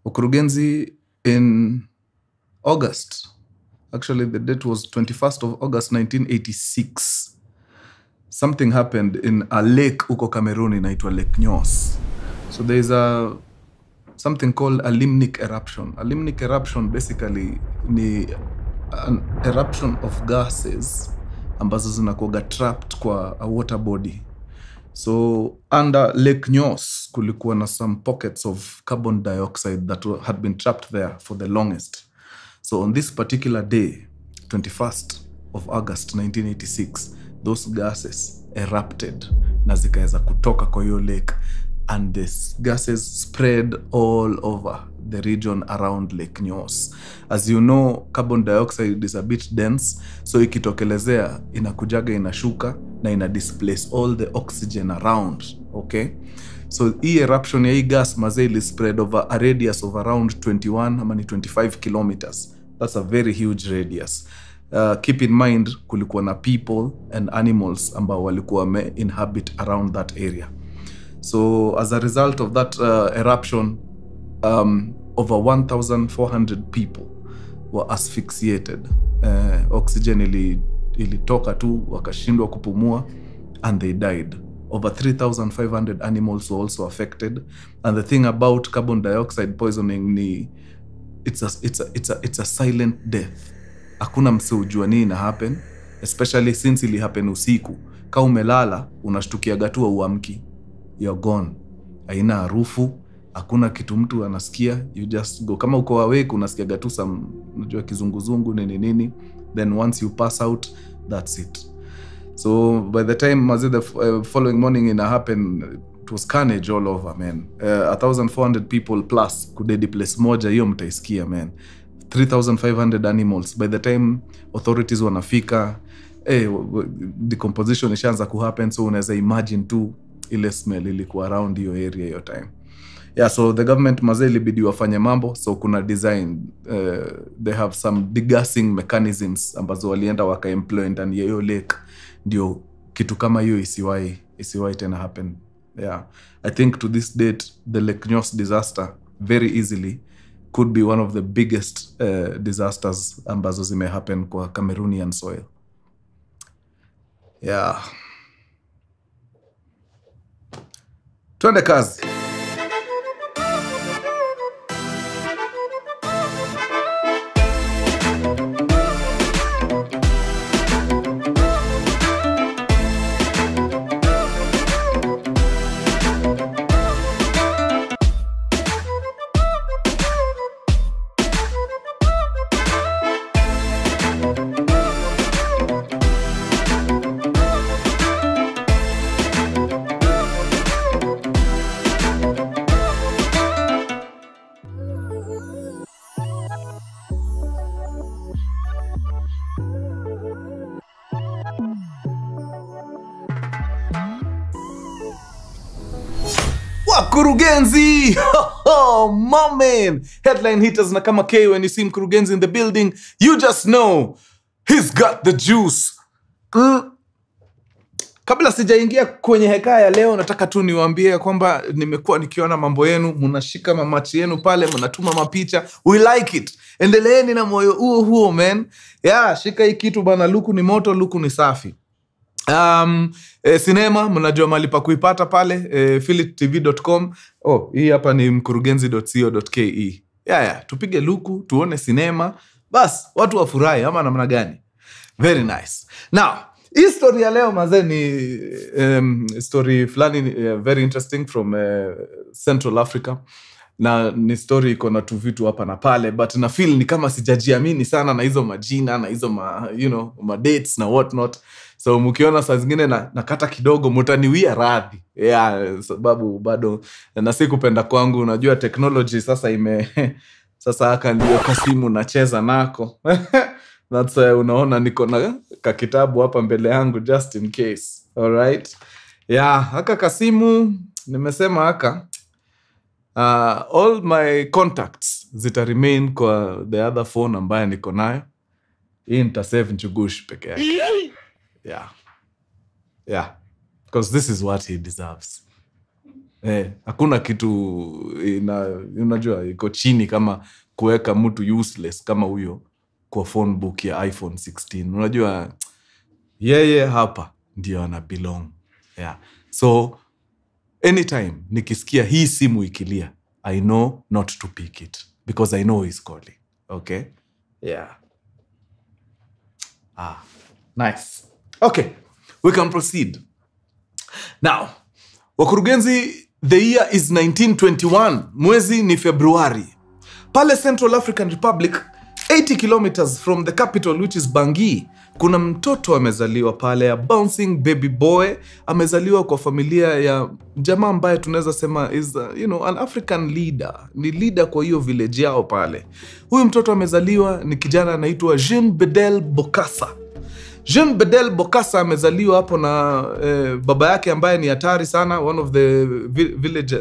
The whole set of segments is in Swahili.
Ukurugenzi in August. Actually, the date was 21st of August 1986. Something happened in a lake uko Cameroon inaitwa Lake Nyos. So there is something called a limnic eruption. A limnic eruption basically ni an eruption of gases ambazo zinakuwa trapped kwa a water body. So under Lake Nyos kulikuwa na some pockets of carbon dioxide that had been trapped there for the longest. So on this particular day, 21st of August 1986, those gases erupted na zikaeza kutoka kwa hiyo lake, and these gases spread all over the region around Lake Nyos. As you know, carbon dioxide is a bit dense, so ikitokelezea inakujaga inashuka na ina displace all the oxygen around, okay? So hii eruption ya hii gas mazeli spread over a radius of around 21 ama ni 25 kilometers. That's a very huge radius. Keep in mind kulikuwa na people and animals ambao walikuwa inhabit around that area. So as a result of that eruption, over 1,400 people were asphyxiated. Oxygen ilitoka tu, wakashindwa kupumua, and they died. Over 3,500 animals were also affected. And the thing about carbon dioxide poisoning, it's a silent death. Hakuna mse ujua nini ina happen, especially since ili happen usiku. Kama umelala, unashtukia gatua uamki. You're gone. Haina harufu, hakuna kitu mtu anasikia, you just go. Kama uko awake unasikia gatu unajua kizunguzungu nini. Then once you pass out, that's it. So by the time the following morning ina happen, it was carnage all over, man. 1,400 people plus kudedi place moja, hiyo mtaisikia, man. 3,500 animals. By the time authorities wanafika, decomposition ishaanza kuhappen, so unaweza imagine tu ile smell ilikuwa around hiyo area hiyo time. Yeah, so the government mazeli bidi wafanye mambo, so kuna design, they have some degassing mechanisms ambazo walienda waka-employ ndani ya hiyo lake, ndio kitu kama hiyo isiwai tena happen. Yeah, I think to this date, the Lake Nyos disaster very easily could be one of the biggest disasters ambazo zime happen kwa Cameroonian soil. Yeah. Twende kazi. Mkurugenzi! My man! Headline hitters na kama K, when you see Mkurugenzi in the building, you just know he's got the juice. Kabla sijaingia kwenye hekaya leo, nataka tu niwaambie kwamba nimekuwa nikiona mambo yenu, mnashika mamachi yenu pale, mnatuma mapicha. We like it. Endeleeni na moyo huo, man. Yeah, shika hii kitu bana, luku ni moto, luku ni safi. Cinema mnajua mahali pa kuipata pale, philittv.com. Hii hapa ni mkurugenzi.co.ke. Yeah, tupige luku, tuone cinema, bas watu wafurahi ama namna gani. Very nice. Now, hii story ya leo mazeni story fulani very interesting from Central Africa. Na ni story iko na tu vitu hapa na pale, but na feel ni kama sijajiamini sana na hizo majina na hizo ma dates na what not. So mkiona saa zingine nakata kidogo, mtaniwia radhi. Yeah, sababu bado na sikupenda kwangu, unajua technology sasa sasa haka ndio kasimu nacheza nako. That's unaona niko na kakitabu hapa mbele yangu just in case. All right. Yeah, haka kasimu nimesema haka all my contacts zita remain kwa the other phone ambayo niko nayo. Hii nitasave Njugush peke yake. Yeah. Because this is what he deserves. Hakuna kitu unajua iko chini kama kuweka mtu useless kama huyo kwa phone book ya iPhone 16. Unajua yeye hapa ndio ana belong. Yeah. So anytime nikisikia hii simu ikilia, I know not to pick it because I know he's calling. Okay? Yeah. Nice. Okay. We can proceed. Now, wakurugenzi, the year is 1921. Mwezi ni Februari. Pale Central African Republic, 80 kilometers from the capital, which is Bangui, kuna mtoto amezaliwa pale, a bouncing baby boy. Amezaliwa kwa familia ya jamaa ambaye tunaweza sema is an African leader. Ni leader kwa hiyo village yao pale. Huyu mtoto amezaliwa ni kijana anaitwa Jean Bedel Bokassa. Jean Bedel Bokassa amezaliwa hapo na baba yake ambaye ni hatari sana, one of the village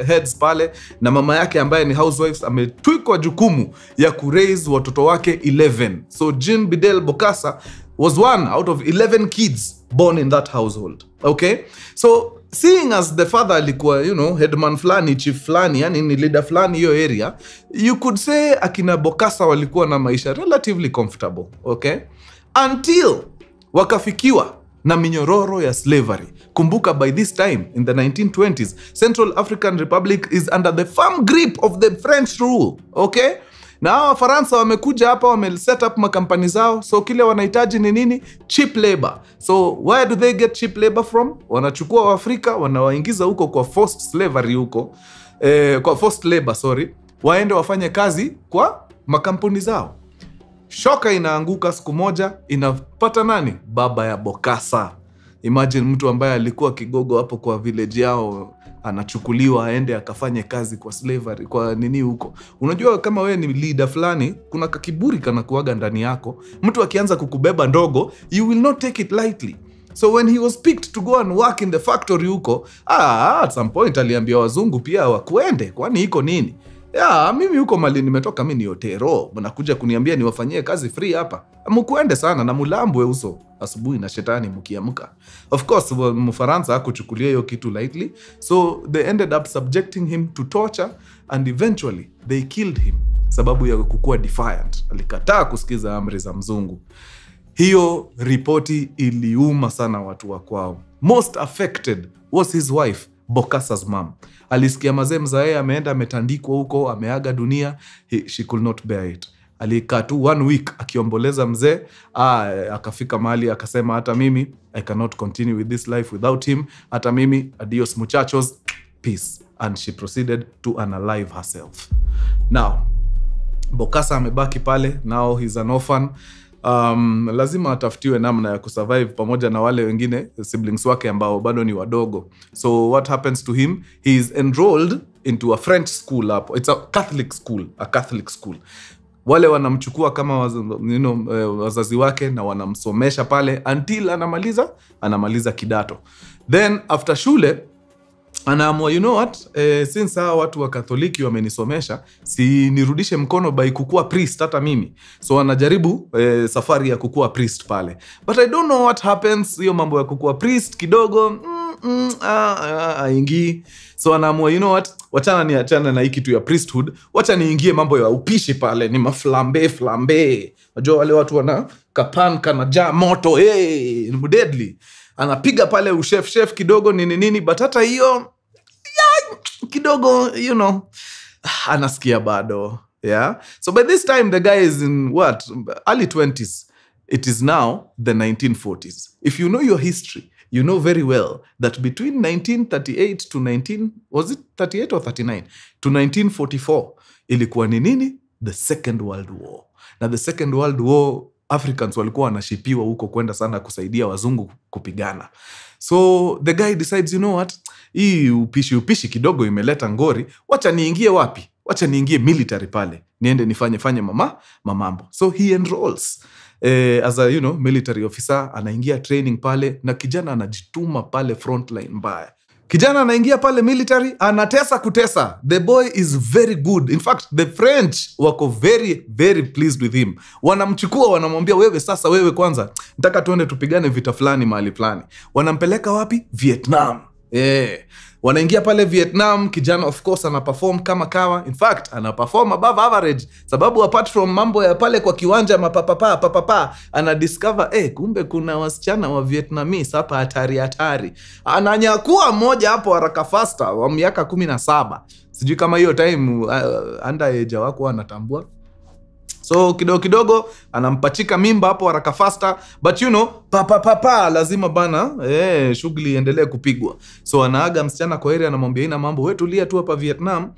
heads pale, na mama yake ambaye ni housewives. Ametwikwa jukumu ya kuraise watoto wake 11. So Jean Bedel Bokassa was one out of 11 kids born in that household. Okay? So seeing as the father alikuwa, headman flani, chief flani, yani ni leader flani hiyo area, you could say akina Bokassa walikuwa na maisha relatively comfortable. Okay? Until wakafikiwa na minyororo ya slavery. Kumbuka, by this time in the 1920s, Central African Republic is under the firm grip of the French rule. Okay? Na Faransa wamekuja hapa, wame set up makampani zao. So kile wanahitaji ni nini? Cheap labor. So where do they get cheap labor from? Wanachukua Waafrika, wanawaingiza huko kwa forced slavery huko. Kwa forced labor, sorry. Waende wafanye kazi kwa makampuni zao. Shoka inaanguka siku moja, inapata nani? Baba ya Bokassa. Imagine mtu ambaye alikuwa kigogo hapo kwa village yao, anachukuliwa aende akafanye kazi kwa slavery, kwa nini huko. Unajua kama wewe ni leader fulani, kuna kakiburi kana kuaga ndani yako. Mtu akianza kukubeba ndogo, you will not take it lightly. So when he was picked to go and work in the factory huko, at some point aliambia wazungu pia wakuende, kwani iko nini? Mimi huko mali nimetoka, mimi ni Otero. Mnakuja kuniambia niwafanyie kazi free hapa. Mkuende sana na mulambwe uso asubuhi na shetani mkiamka. Of course, Mfaransa hakuchukulia hiyo kitu lightly. So they ended up subjecting him to torture and eventually they killed him. Sababu ya kukua defiant. Alikataa kusikiza amri za mzungu. Hiyo ripoti iliuma sana watu wa kwao. Most affected was his wife, Bokassa's mom. Alisikia mazee mzae ameenda ametandikwa huko, ameaga dunia. She could not bear it. Alikaa tu 1 week akiomboleza mzee. Akafika mahali akasema, hata mimi I cannot continue with this life without him. Hata mimi, adios muchachos, peace. And she proceeded to unalive herself. Now, Bokassa amebaki pale. Now he's an orphan. Lazima atafutiwe namna ya kusurvive pamoja na wale wengine siblings wake ambao bado ni wadogo. So what happens to him? He is enrolled into a French school hapo. It's a Catholic school. Wale wanamchukua kama wazazi wake na wanamsomesha pale until anamaliza kidato. Then after shule anaamua, since hawa watu wa Katoliki wamenisomesha, si nirudishe mkono by kukua priest hata mimi. So anajaribu safari ya kukua priest pale. But I don't know what happens. Hiyo mambo ya kukua priest kidogo haingii. So anaamua, wachana na hii kitu ya priesthood. Wacha niingie mambo ya upishi pale. Ni flambe. Unajua wale watu wana kapan kana jaa moto. Ni deadly. Anapiga pale uchef kidogo nini. But hata hiyo kidogo, anasikia bado. Yeah. So by this time the guy is in early 20s. It is now the 1940s. If you know your history, you know very well that between 1938 to 1938 or 39 to 1944 ilikuwa ni nini? The Second World War. Na the Second World War, Africans walikuwa wanashipiwa huko kwenda sana kusaidia wazungu kupigana. So the guy decides, hii upishi kidogo imeleta ngori. Wacha niingie wapi? Wacha niingie military pale. Niende nifanye mamambo. So he enrolls as a military officer. Anaingia training pale na kijana anajituma pale frontline mbaya. Kijana anaingia pale military, anatesa kutesa. The boy is very good. In fact, the French wako very, very pleased with him. Wanamchukua, wanamwambia, wewe kwanza, nataka tuende tupigane vita fulani mahali fulani. Wanampeleka wapi? Vietnam. Wanaingia pale Vietnam, kijana of course anaperform kama kawa. In fact, anaperform above average. Sababu apart from mambo ya pale kwa kiwanja papapa, anadiscover, kumbe kuna wasichana wa Vietnamese hapa hatari. Ananyakua mmoja hapo haraka faster wa miaka 17. Sijui kama hiyo time underage wako anatambua. So kidogo anampachika mimba hapo haraka faster, but you know lazima bana shughuli iendelee kupigwa. So anaaga msichana kwa area, anamwambia ina mambo, wewe tulia tu hapa Vietnam,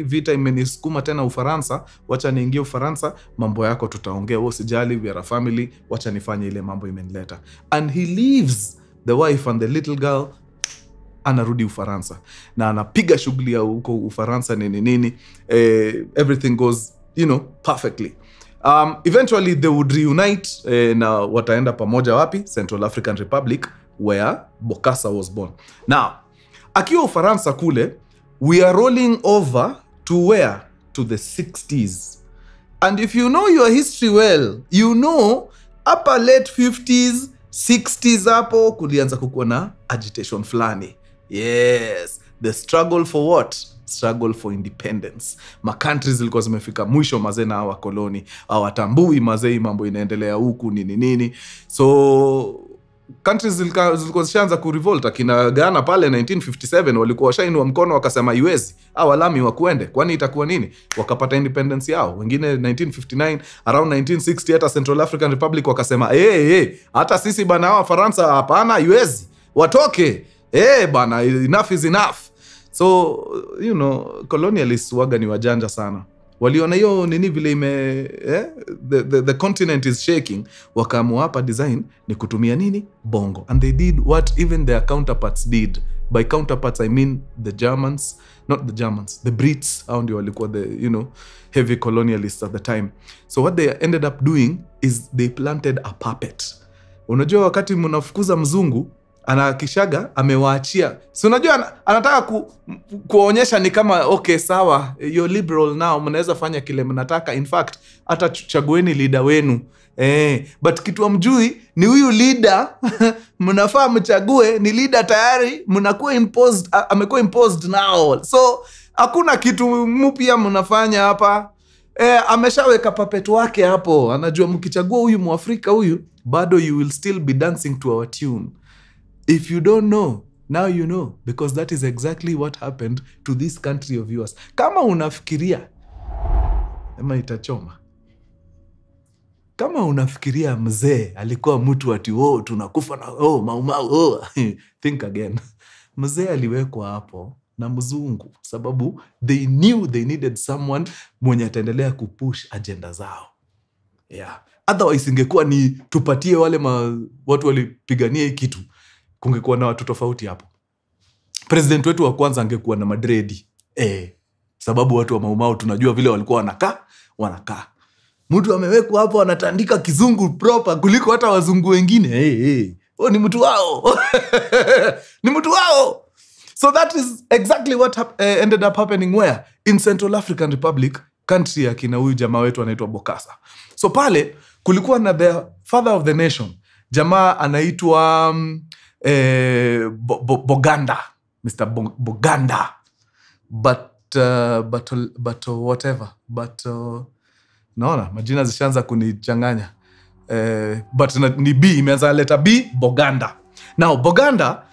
vita imenisukuma tena Ufaransa, wacha niingie Ufaransa, mambo yako tutaongea, wewe usijali, we are a family, wacha nifanye ile mambo imenileta. And he leaves the wife and the little girl, anarudi Ufaransa na anapiga shughuli ya huko Ufaransa nini, everything goes perfectly. Eventually they would reunite na wataenda pamoja wapi? Central African Republic, where Bokassa was born. Now, akiwa Ufaransa kule, we are rolling over to where? To the 60s. And if you know your history well, you know upper late 50s, 60s hapo kulianza kukuwa na agitation fulani. Yes, the struggle for what? Struggle for independence. Countries zilikuwa zimefika mwisho mazee na hawa koloni. Hawatambui mazee mambo inaendelea huku nini. So countries zilikuwa zishaanza kurevolt. Akina Ghana pale 1957 walikuwa washainua mkono wakasema US walami wakuende. Kwani itakuwa nini? Wakapata independence yao. Wengine 1959, around 1960 hata Central African Republic wakasema hata sisi bana hawa Faransa hapana, US watoke. Bana, enough is enough. So, colonialists waga ni wajanja sana. Waliona hiyo nini vile the continent is shaking, wakaamua hapa design ni kutumia nini? Bongo. And they did what even their counterparts did. By counterparts I mean the Germans, not the Germans, the Brits, hao ndio walikuwa the heavy colonialists at the time. So what they ended up doing is they planted a puppet. Unajua wakati mnafukuza mzungu, anakishaga amewaachia. So unajua anataka kuonyesha ni kama okay sawa, you're liberal now, mnaweza fanya kile mnataka. In fact, hata chagueni leader wenu. But kitu amjui ni huyu leader mnafaa mchague ni leader tayari mnakuwa imposed, amekuwa imposed now. So hakuna kitu mpya mnafanya hapa. Ameshaweka puppet wake hapo. Anajua mkichagua huyu Mwafrika huyu, bado you will still be dancing to our tune. If you don't know, now you know, because that is exactly what happened to this country of yours. Kama unafikiria, itachoma. Kama unafikiria mzee alikuwa mtu ati tunakufa na maumau, think again. Mzee aliwekwa hapo na mzungu sababu they knew they needed someone mwenye ataendelea kupush agenda zao. Otherwise ingekuwa ni tupatie wale watu walipigania hii kitu, kungekuwa na watu tofauti hapo. President wetu wa kwanza angekuwa na madredi. Sababu watu wa maumau tunajua vile walikuwa wanakaa. Mtu amewekwa hapo anatandika kizungu proper kuliko hata wazungu wengine. Ni mtu wao. Ni mtu wao. So that is exactly what ended up happening where? In Central African Republic, country ya kina huyu jamaa wetu anaitwa Bokassa. So pale kulikuwa na the father of the nation. Jamaa anaitwa Boganda. Mr. Boganda. But whatever. But naona majina zishaanza kunichanganya. But ni B, imeanza letter B, Boganda. Now Boganda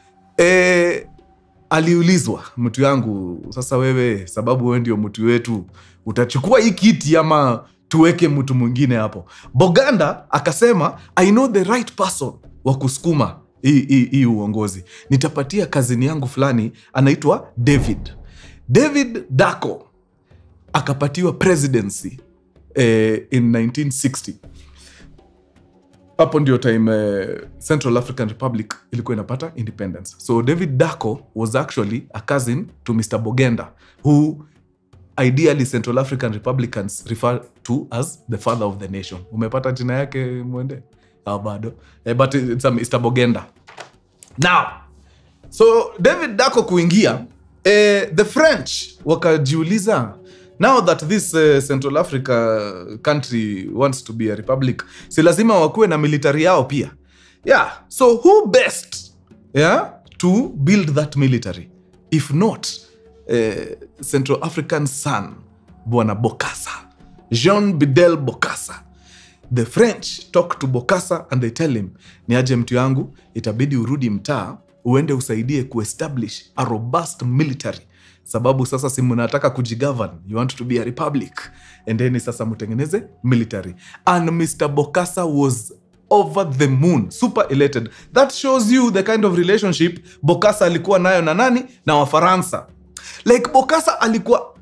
aliulizwa, mtu yangu, sasa wewe sababu wewe ndio mtu wetu, utachukua hii kiti ama tuweke mtu mwingine hapo? Boganda akasema, I know the right person wa kusukuma hii uongozi. Nitapatia kazini yangu fulani anaitwa David Dacko. Akapatiwa presidency in 1960. Hapo ndio time Central African Republic ilikuwa inapata independence. So David Dacko was actually a cousin to Mr. Boganda, who ideally Central African Republicans refer to as the father of the nation. Umepata jina yake mwende? Bado. But it's Mr. Boganda. Now, so David Dacko kuingia, the French wakajiuliza, now that this Central Africa country wants to be a republic, si lazima wakuwe na military yao pia. So who best to build that military. If not, Central African son, Bwana Bokassa, Jean Bedel Bokassa. The French talk to Bokassa and they tell him, ni aje mtu yangu, itabidi urudi mtaa, uende usaidie kuestablish a robust military. Sababu sasa si mnataka kujigovern, you want to be a republic. And then sasa mutengeneze military. And Mr. Bokassa was over the moon, super elated. That shows you the kind of relationship Bokassa alikuwa nayo na nani? Na Wafaransa. Like Bokassa alikuwa,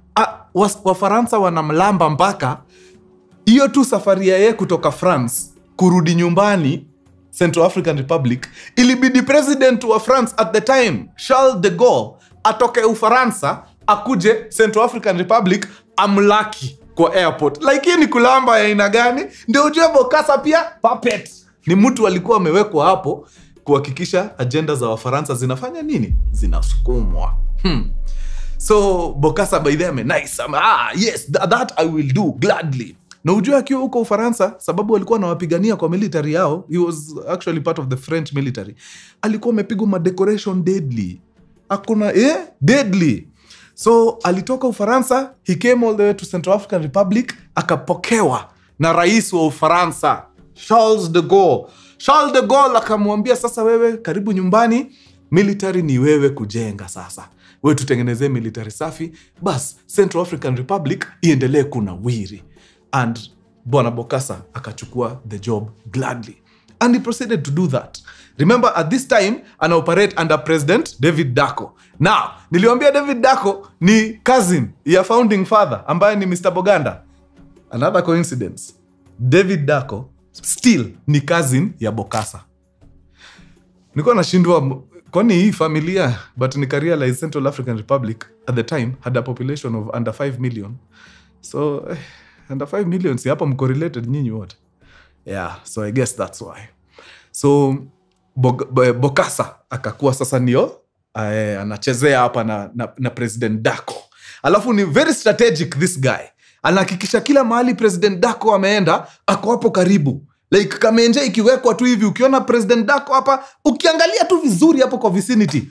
Wafaransa wanamlamba mpaka, hiyo tu safari yeye kutoka France, kurudi nyumbani, Central African Republic, ilibidi president wa France at the time, Charles de Gaulle, atoke Ufaransa, akuje Central African Republic, amlaki kwa airport. Like hii ni kulamba ya aina gani? Ndio ujue Bokassa pia puppet. Ni mtu alikuwa amewekwa hapo kuhakikisha agenda za Wafaransa zinafanya nini? Zinasukumwa. So Bokassa by them nice. Yes, that I will do gladly. Na ujue akiwa huko Ufaransa, sababu alikuwa anawapigania kwa military yao, he was actually part of the French military. Alikuwa amepigwa madecoration deadly. Hakuna deadly. So alitoka Ufaransa, he came all the way to Central African Republic, akapokewa na rais wa Ufaransa, Charles de Gaulle. Charles de Gaulle akamwambia, sasa wewe karibu nyumbani, military ni wewe kujenga sasa. Wewe tutengenezee military safi, bas Central African Republic iendelee kunawiri. And Bwana Bokassa akachukua the job gladly. And he proceeded to do that. Remember, at this time, an operate under President David Dacko. Now, niliwambia David Dacko ni cousin ya founding father, ambaye ni Mr. Boganda. Another coincidence. David Dacko still ni cousin ya Bokassa. Nilikuwa nashindwa kwani hii familia, but nikarealize Central African Republic at the time had a population of under 5 million. So, under 5 million, si hapa mcorrelated nyinyi wote. Yeah, so I guess that's why. So, Bokassa akakuwa sasa ndio anachezea hapa na President Dacko. Alafu ni very strategic this guy. Anahakikisha kila mahali President Dacko ameenda, ako hapo karibu. Like kamenje ikiwekwa tu hivi, ukiona President Dacko hapa, ukiangalia tu vizuri hapo kwa vicinity,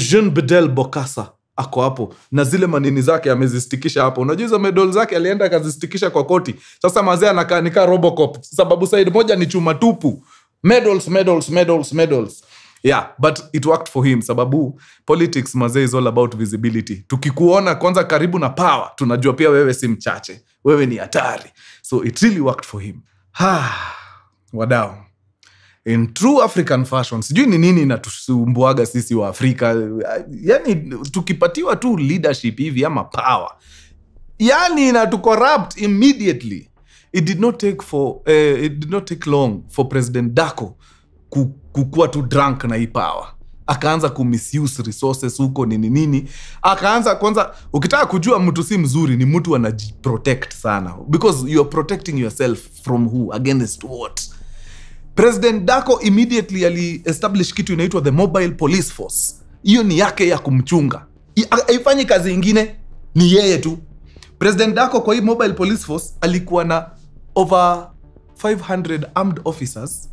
Jean Bedel Bokassa ako hapo na zile manini zake amezistikisha hapo. Unajua hizo medal zake alienda akazistikisha kwa koti. Sasa mazee anakaa nika Robocop, sababu side moja ni chuma tupu. Medals. Yeah, but it worked for him, sababu politics mazee is all about visibility. Tukikuona kwanza karibu na power, tunajua pia wewe si mchache, wewe ni hatari. So it really worked for him. Wadau, in true African fashion, sijui ni nini inatusumbuaga sisi wa Afrika. Yani tukipatiwa tu leadership hivi ama power, yani inatucorrupt immediately. It did not take long for President Dacko kukua tu drunk na hii power. Akaanza kumisuse resources huko nini. Akaanza kwanza, ukitaka kujua mtu si mzuri ni mtu anajiprotect sana. Because you are protecting yourself from who? Against what? President Dacko immediately ali-establish kitu inaitwa the Mobile Police Force. Hiyo ni yake ya kumchunga. Haifanyi kazi ingine, ni yeye tu. President Dacko kwa hii Mobile Police Force alikuwa na over 500 armed officers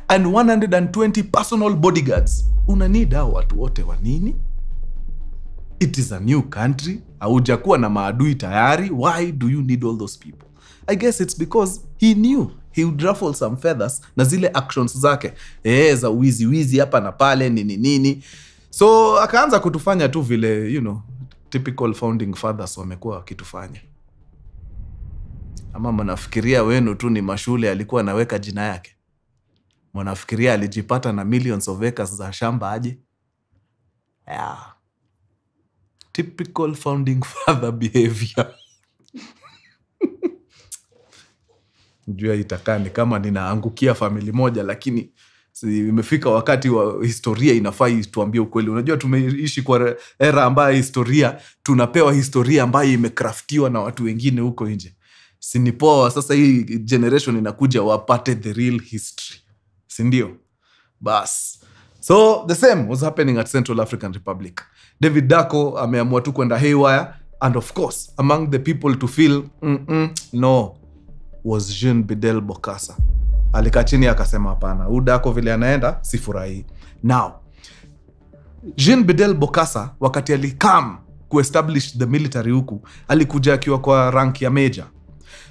and 120 personal bodyguards. Unanid hao watu wote wa nini? It is a new country. Haujakuwa na maadui tayari. Why do you need all those people? I guess it's because he knew he would ruffle some feathers na zile actions zake. Za wizi hapa na pale nini. So akaanza kutufanya tu vile, typical founding fathers wamekuwa wakitufanya. Ama mnafikiria wenu tu ni mashule alikuwa anaweka jina yake? Mnafikiria alijipata na millions of acres za shamba aje? Yeah. Typical founding father behavior. Njua itakani kama ninaangukia family moja, lakini imefika wakati wa historia inafai tuambie ukweli. Unajua tumeishi kwa era ambayo historia, tunapewa historia ambayo imekraftiwa na watu wengine huko nje. Sinipoa sasa hii generation inakuja wapate the real history. Sindio? Bas. So the same was happening at Central African Republic. David Dacko ameamua tu kwenda haywire, and of course among the people to feel no was Jean Bedel Bokassa. Alikaa chini akasema hapana, Dacko vile anaenda sifurahi. Now Jean Bedel Bokassa wakati alikam kuestablish the military huku, alikuja akiwa kwa rank ya major.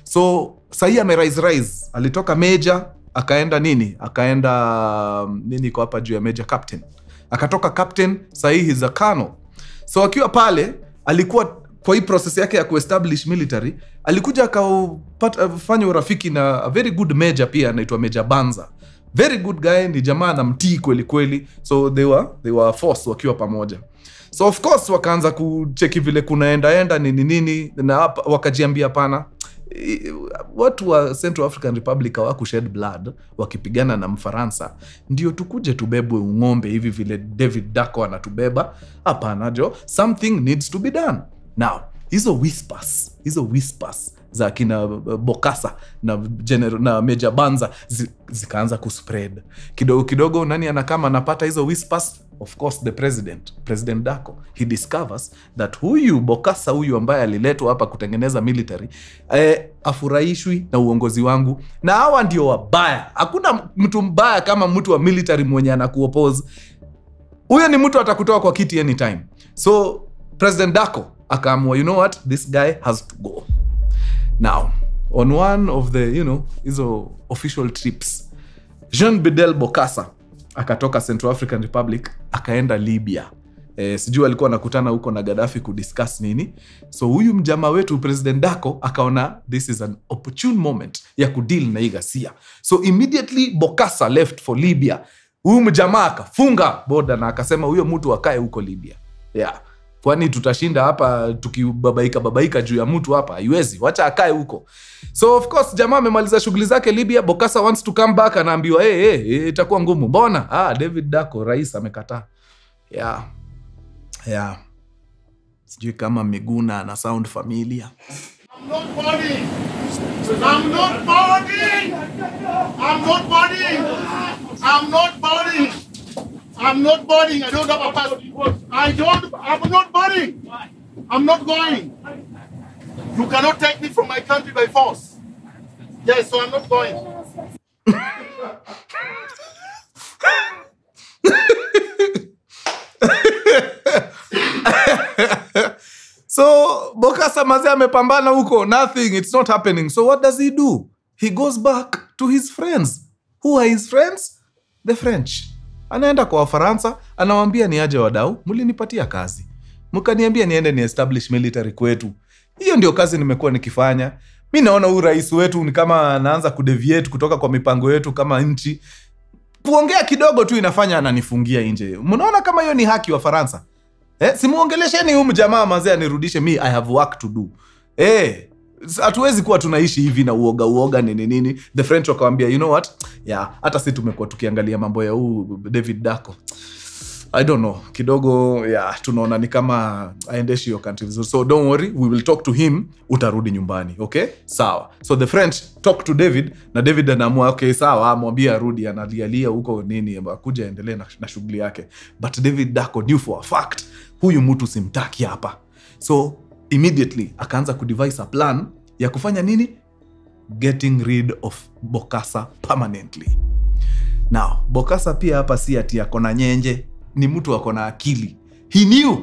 So sahi rise, alitoka major akaenda nini? Akaenda nini kwa hapa juu ya major, captain. Akatoka captain, sahi he's a colonel. So akiwa pale alikuwa kwa hii process yake ya kuestablish military, alikuja akafanya urafiki na a very good major pia anaitwa Major Banza. Very good guy, ni jamaa na mtii kweli kweli. So they were force wakiwa pamoja. So of course wakaanza kucheki vile kunaenda nini na wakajiambia pana watu wa Central African Republic hawakushed blood wakipigana na Mfaransa ndio tukuje tubebwe ng'ombe hivi vile David Dacko anatubeba. Hapana jo, something needs to be done. Now hizo whispers za kina Bokassa na Major Banza zikaanza kuspread kidogo. Nani anakama anapata hizo whispers? Of course the President Dacko. He discovers that huyu Bokassa huyu ambaye aliletwa hapa kutengeneza military afurahishwi na uongozi wangu, na hawa ndio wabaya. Hakuna mtu mbaya kama mtu wa military mwenye anakuoppose. Huyo ni mtu atakutoa kwa kiti anytime. So President Dacko akaamua, you know what, this guy has to go. Now on one of the hizo official trips, Jean Bedel Bokassa akatoka Central African Republic akaenda Libya. Sijui alikuwa anakutana huko na Gaddafi kudiscuss nini. So huyu mjama wetu President Dacko akaona this is an opportune moment ya kudeal na hii ghasia. So immediately Bokassa left for Libya. Huyu mjama akafunga border na akasema huyo mtu akae huko Libya. Yeah. Kwani tutashinda hapa tukibabaika juu ya mtu hapa? Haiwezi. Wacha akae huko. So of course jamaa amemaliza shughuli zake Libya. Bokassa wants to come back, anaambiwa itakuwa ngumu. Mbona? David Dacko rais amekataa. Yeah. Sijui kama Miguna ana sound familiar. I'm not boarding. I'm not boarding. I'm not boarding. I'm not boarding. I'm not boarding. I don't have a passport. I'm not boarding. I'm not going. You cannot take me from my country by force. Yes, so I'm not going. So Bokassa maze amepambana huko, nothing, it's not happening. So what does he do? He goes back to his friends. Who are his friends? The French. Anaenda kwa Wafaransa, anawaambia ni aje wadau, mlinipatia kazi, mkaniambia niende ni establish military kwetu. Hiyo ndio kazi nimekuwa nikifanya. Mimi naona huyu rais wetu ni kama anaanza kudeviate kutoka kwa mipango yetu kama nchi. Kuongea kidogo tu inafanya ananifungia nje. Mnaona kama hiyo ni haki wa Faransa? Simuongelesheni huyu mjamaa mazee anirudishe. I have work to do. Hatuwezi kuwa tunaishi hivi na uoga nini. The French wakawambia, you know what? Yeah, hata sisi tumekuwa tukiangalia mambo ya huyu David Dacko. I don't know. Kidogo tunaona ni kama aendeshi hiyo country vizuri. So don't worry, we will talk to him, utarudi nyumbani. Okay? Sawa. So the French talk to David na David anaamua okay sawa, amwambia arudi, analialia huko nini, akuja aendelee na shughuli yake. But David Dacko knew for a fact huyu mtu simtaki hapa. So immediately akaanza kudevise a plan ya kufanya nini? Getting rid of Bokassa permanently. Now, Bokassa pia hapa si ati ako na nyenje, ni mtu ako na akili. He knew.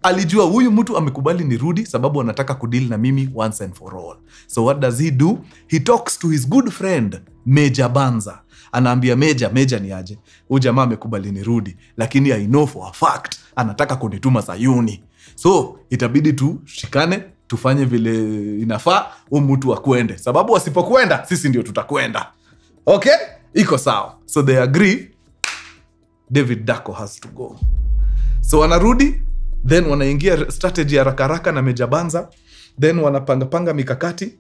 Alijua huyu mtu amekubali nirudi sababu anataka kudeal na mimi once and for all. So what does he do? He talks to his good friend Major Banza. Anaambia Major ni aje, huyu jamaa amekubali nirudi, lakini I know for a fact anataka kunituma Sayuni. So itabidi tushikane, tufanye vile inafaa, huyu mtu akwende. Sababu wasipokwenda sisi ndio tutakwenda. Okay? Iko sawa. So they agree. David Dacko has to go. So wanarudi, then wanaingia strategy ya haraka na Major Banza, then wanapanga mikakati,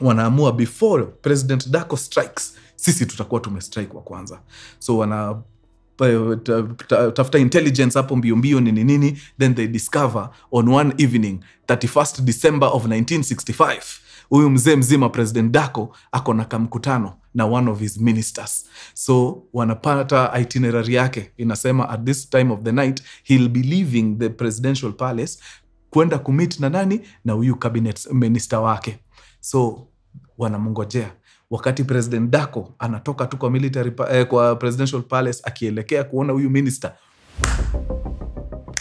wanaamua before President Dacko strikes, sisi tutakuwa tumestrike wa kwanza. So tafuta intelligence hapo mbio nini, then they discover on one evening 31st December of 1965 huyu mzee mzima President Dacko ako na kamkutano na one of his ministers. So wanapata itinerary yake inasema at this time of the night he'll be leaving the presidential palace kwenda kumit na nani, na huyu cabinet minister wake. So wanamngojea. Wakati President Dacko anatoka tu kwa military kwa presidential palace akielekea kuona huyu minister,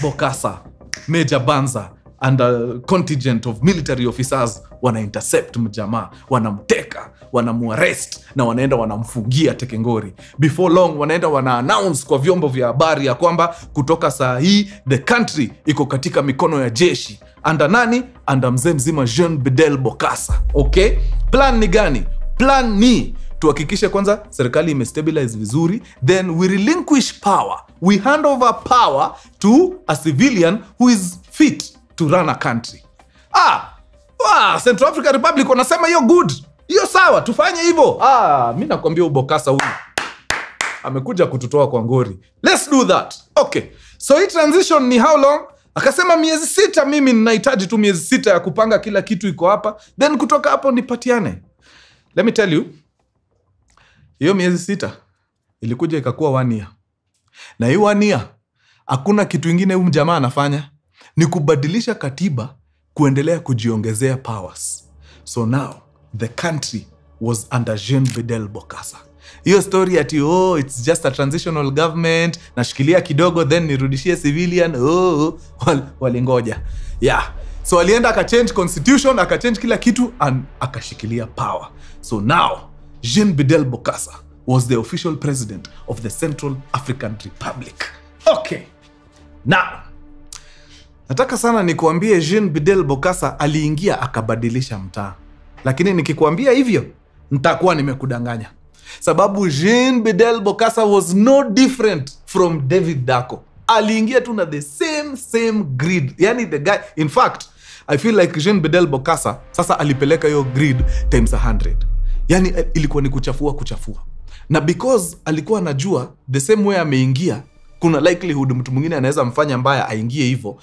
Bokassa, Major Banza and a contingent of military officers wana intercept mjamaa, wanamteka, wanamuarrest na wanaenda wanamfungia Tekengori. Before long wanaenda wana announce kwa vyombo vya habari ya kwamba kutoka saa hii the country iko katika mikono ya jeshi. Anda nani? Anda mzee mzima Jean Bedel Bokassa. Okay? Plan ni gani? Plan ni tuhakikishe kwanza serikali imestabilize vizuri, then we relinquish power. We hand over power to a civilian who is fit to run a country. Central African Republic wanasema hiyo good. Hiyo sawa, tufanye hivyo. Mimi nakwambia Bokassa huyu amekuja kututoa kwa ngori. Let's do that. Okay. So hii transition ni how long? Akasema miezi 6, mimi ninahitaji tu miezi 6 ya kupanga kila kitu iko hapa. Then kutoka hapo nipatiane. Let me tell you. Hiyo miezi 6 ilikuja ikakuwa 1 year. Na hiyo 1 year hakuna kitu kingine huyu jamaa anafanya ni kubadilisha katiba kuendelea kujiongezea powers. So now the country was under Jean Bedel Bokassa. Hiyo story ati it's just a transitional government, nashikilia kidogo then nirudishie civilian, walingoja. Yeah. So alienda akachange constitution, akachange kila kitu and akashikilia power. So now Jean Bedel Bokassa was the official president of the Central African Republic. Okay. Now, nataka sana nikuambie Jean Bedel Bokassa aliingia akabadilisha mtaa. Lakini nikikuambia hivyo, nitakuwa nimekudanganya. Sababu Jean Bedel Bokassa was no different from David Dacko. Aliingia tu na the same grid. Yani the guy, in fact, I feel like Jean Bedel Bokassa sasa alipeleka yo grid times 100. Yani ilikuwa ni kuchafua. Na because alikuwa anajua the same way ameingia, kuna likelihood mtu mwingine anaweza mfanya mbaya aingie hivyo,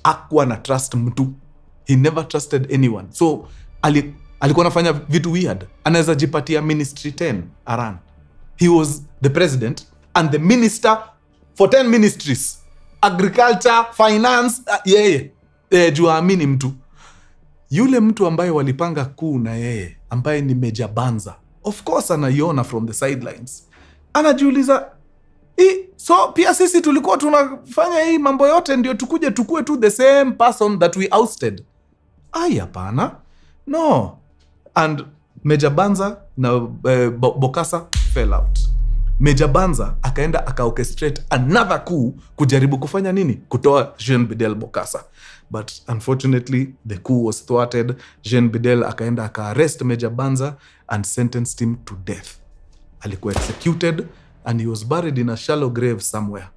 hakuwa na trust mtu. He never trusted anyone. So alikuwa anafanya vitu weird. Anaweza jipatia ministry 10 around. He was the president and the minister for 10 ministries. Agriculture, finance, juamini mtu. Yule mtu ambaye walipanga kuu na yeye, ambaye ni Major Banza, of course anaiona from the sidelines. Anajiuliza, so pia sisi tulikuwa tunafanya hii mambo yote ndio tukuje tukue tu the same person that we ousted. Hapana. No. And Major Banza na Bokassa fell out. Major Banza akaenda aka-orchestrate another coup kujaribu kufanya nini? Kutoa Jean Bedel Bokassa. But unfortunately, the coup was thwarted. Jean Bedel akaenda aka-arrest Major Banza and sentenced him to death. Alikuwa executed and he was buried in a shallow grave somewhere.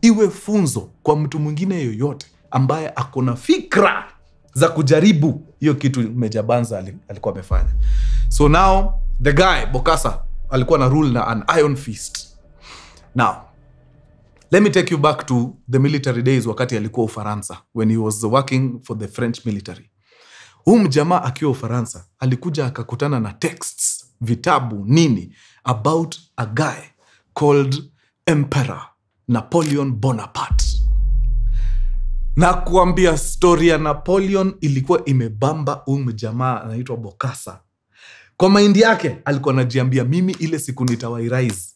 Iwe funzo kwa mtu mwingine yoyote ambaye akona fikra za kujaribu hiyo kitu Major Banza alikuwa amefanya. So now the guy Bokassa alikuwa na rule na an iron fist. Now let me take you back to the military days wakati alikuwa Ufaransa, when he was working for the French military. Jamaa akiwa Ufaransa alikuja akakutana na texts, vitabu nini about a guy called Emperor Napoleon Bonaparte. Na kuambia story ya Napoleon ilikuwa imebamba jamaa anaitwa Bokassa. Kwa mind yake alikuwa anajiambia, mimi ile siku nitawairise,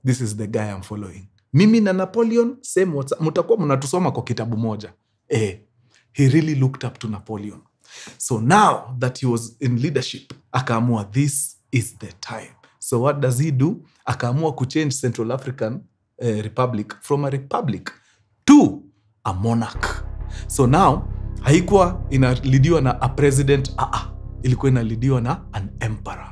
this is the guy I'm following. Mimi na Napoleon same WhatsApp, mtakuwa mnatusoma kwa kitabu moja. He really looked up to Napoleon. So now that he was in leadership, akaamua this is the time. So what does he do? Akaamua kuchange Central African Republic from a republic to a monarch. So now haikuwa inalidiwa na a president, ilikuwa inalidiwa na an emperor.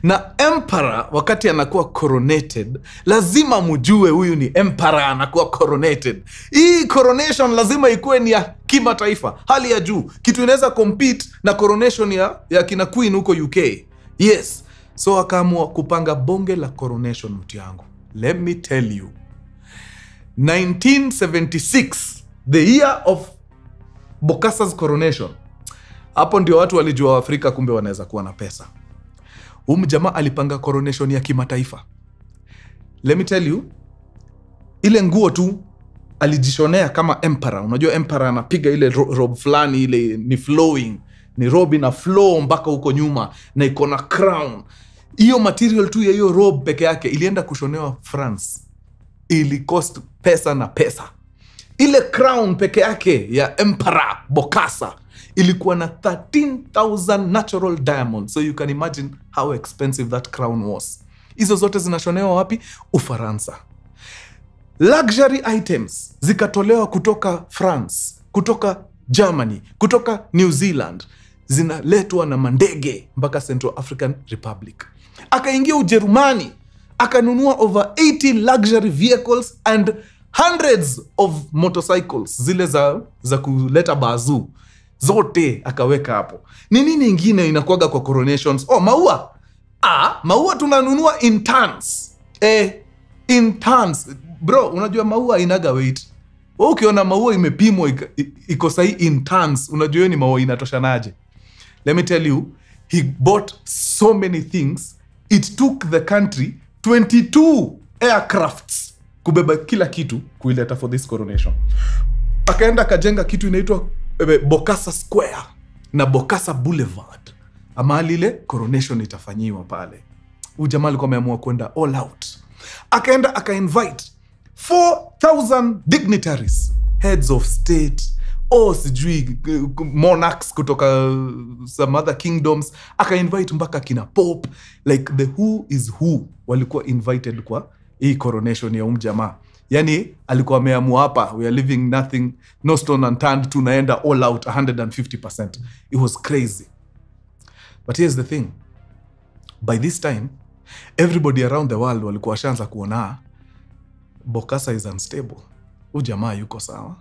Na emperor wakati anakuwa coronated, lazima mjue huyu ni emperor anakuwa coronated. Hii coronation lazima ikuwe ni ya kimataifa, hali ya juu. Kitu inaweza compete na coronation ya kina queen huko UK. Yes. So akaamua kupanga bonge la coronation mtu yangu. Let me tell you. 1976, the year of Bokassa's coronation. Hapo ndio watu walijua Afrika kumbe wanaweza kuwa na pesa. Jamaa alipanga coronation ya kimataifa. Let me tell you, ile nguo tu alijishonea kama emperor. Unajua emperor anapiga ile robe flani, ile ni flowing. Ni robe na flow mpaka huko nyuma na iko na crown. Hiyo material tu ya hiyo robe peke yake ilienda kushonewa France. ili cost pesa na pesa. Ile crown peke yake ya Emperor Bokassa ilikuwa na 13,000 natural diamonds. So you can imagine how expensive that crown was. Hizo zote zinashonewa wapi? Ufaransa. Luxury items zikatolewa kutoka France, kutoka Germany, kutoka New Zealand. Zinaletwa na mandege mpaka Central African Republic. Akaingia Ujerumani, akanunua over 80 luxury vehicles and hundreds of motorcycles, zile za kuleta bazoo. Zote akaweka hapo. Ni nini ingine inakuaga kwa coronations? Maua. Maua tunanunua in tons. In tons. Bro, unajua maua inaga weight. Ukiona maua imepimwa iko sahi in tons, unajua ni maua inatoshanaje. Let me tell you, he bought so many things. It took the country 22 aircrafts kubeba kila kitu kuileta for this coronation. Akaenda kajenga kitu inaitwa Bokassa Square na Bokassa Boulevard. Amali ile coronation itafanyiwa pale. Ujamaa alikuwa ameamua kwenda all out. Akaenda aka-invite 4,000 dignitaries, heads of state, sijui monarchs kutoka some other kingdoms. Aka-invite mpaka kina Pope. Like the who is who walikuwa invited kwa hii coronation ya jamaa. Yani alikuwa ameamua hapa, we are leaving nothing, no stone unturned, tunaenda all out 150%. It was crazy. But here's the thing. By this time, everybody around the world walikuwa washaanza kuona Bokassa is unstable. Jamaa yuko sawa.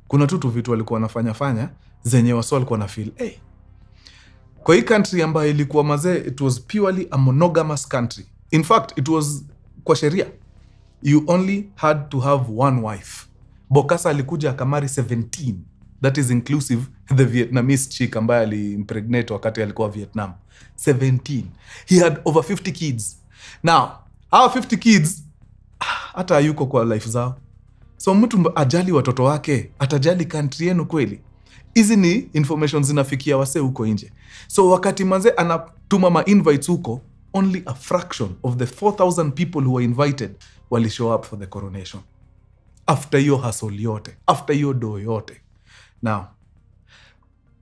Kuna tu vitu walikuwa wanafanya zenye wasio walikuwa na feel, kwa hii country ambayo ilikuwa mazee, it was purely a monogamous country. In fact, it was kwa sheria, you only had to have one wife. Bokassa alikuja akamari 17. That is inclusive the Vietnamese chick ambaye ali-impregnate wakati alikuwa Vietnam. 17. He had over 50 kids. Now, our 50 kids, hata yuko kwa life zao. So mtu ajali watoto wake, atajali country yenu kweli? Hizi ni information zinafikia wase huko nje. So wakati manze anatuma ma-invites huko, only a fraction of the 4,000 people who were invited wali show up for the coronation. After hiyo hustle yote, after hiyo do yote. Now,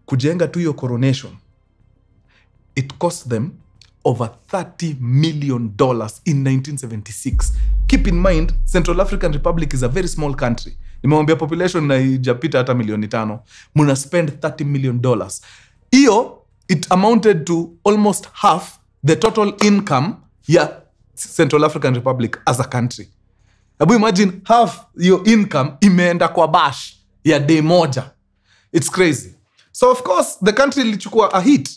kujenga tu hiyo coronation, it cost them over $30 million in 1976. Keep in mind, Central African Republic is a very small country. Nimewambia population na ijapita hata 5,000,000. Muna spend $30 million. Iyo, it amounted to almost half the total income ya Central African Republic as a country. Abu imagine half your income imeenda kwa bash ya day moja. It's crazy. So of course, the country ilichukua a hit.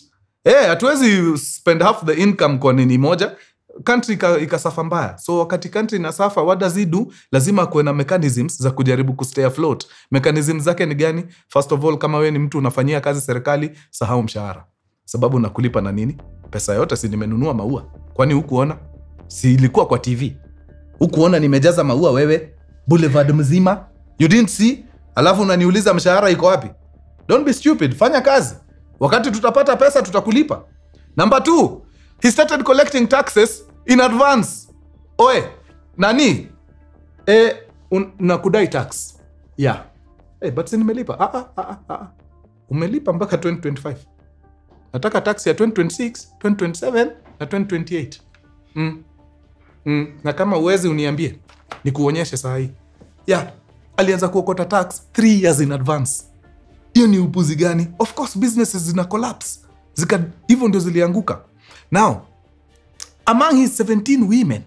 Hatuwezi spend half the income kwa nini moja. Country ikasafa mbaya. So wakati country inasafa, what does it do? Lazima kuwe na mechanisms za kujaribu kustay afloat. Mechanisms zake ni gani? First of all, kama we ni mtu unafanyia kazi serikali, sahau mshahara. Sababu nakulipa na nini? Pesa yote si nimenunua maua. Kwani hukuona? Si ilikuwa kwa TV. Hukuona nimejaza maua wewe? Boulevard mzima? You didn't see? Alafu unaniuliza mshahara iko wapi? Don't be stupid. Fanya kazi. Wakati tutapata pesa tutakulipa. Number 2, he started collecting taxes in advance. Nani? Nakudai tax. Yeah. But si nimelipa. Umelipa mpaka 2025. Nataka tax ya 2026, 2027 na 2028. Na kama uwezi uniambie, nikuonyeshe saa hii. Yeah. Alianza kuokota tax 3 years in advance. Hiyo ni upuzi gani? Of course businesses zina collapse. Hivyo ndio zilianguka. Now, among his 17 women,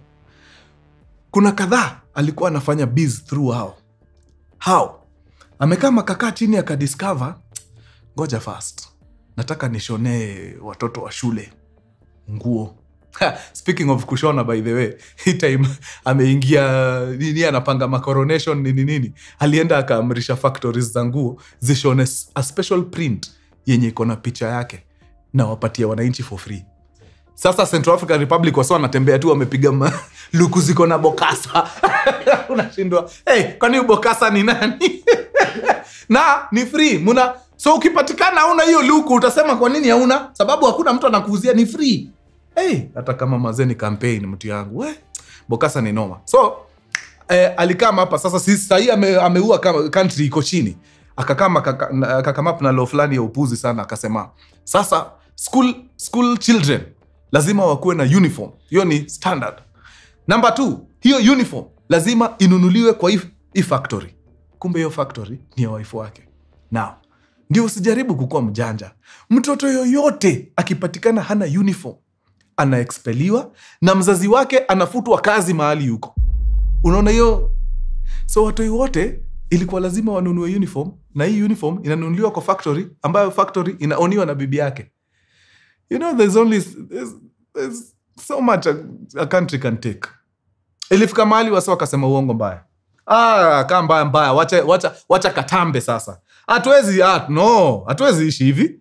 kuna kadhaa alikuwa anafanya biz through how? Amekaa makakaa chini akadiscover, ngoja first, nataka nishonee watoto wa shule nguo. Speaking of kushona, by the way, hii time ameingia nini, anapanga macoronation nini. Alienda akaamrisha factories za nguo zishone a special print yenye iko na picha yake na wapatia wananchi for free. Sasa Central African Republic wasio wanatembea tu wamepiga luku ziko na Bokassa. Unashindwa, kwani Bokassa ni nani? Na ni free. So ukipatikana hauna hiyo luku utasema kwa nini hauna? Sababu hakuna mtu anakuuzia, ni free. Hata kama mazeni campaign mtu yangu, Bokassa ni noma. So alikama hapa sasa, si sahi ameua country iko chini, akakama na law fulani ya upuzi sana, akasema sasa school children lazima wakuwe na uniform. Hiyo ni standard. Number 2, hiyo uniform lazima inunuliwe kwa hii factory. Kumbe hiyo factory ni ya wife wake. Now, ndio usijaribu kukua mjanja. Mtoto yoyote akipatikana hana uniform, anaexpeliwa na mzazi wake anafutwa kazi mahali yuko. Unaona hiyo? So watu wote ilikuwa lazima wanunue uniform, na hii uniform inanunuliwa kwa factory ambayo factory inaoniwa na bibi yake. You know, there's so much a country can take. Ilifika mahali wasa wakasema uongo mbaya. Kama mbaya, wacha katambe sasa. Hatuwezi ishi hivi.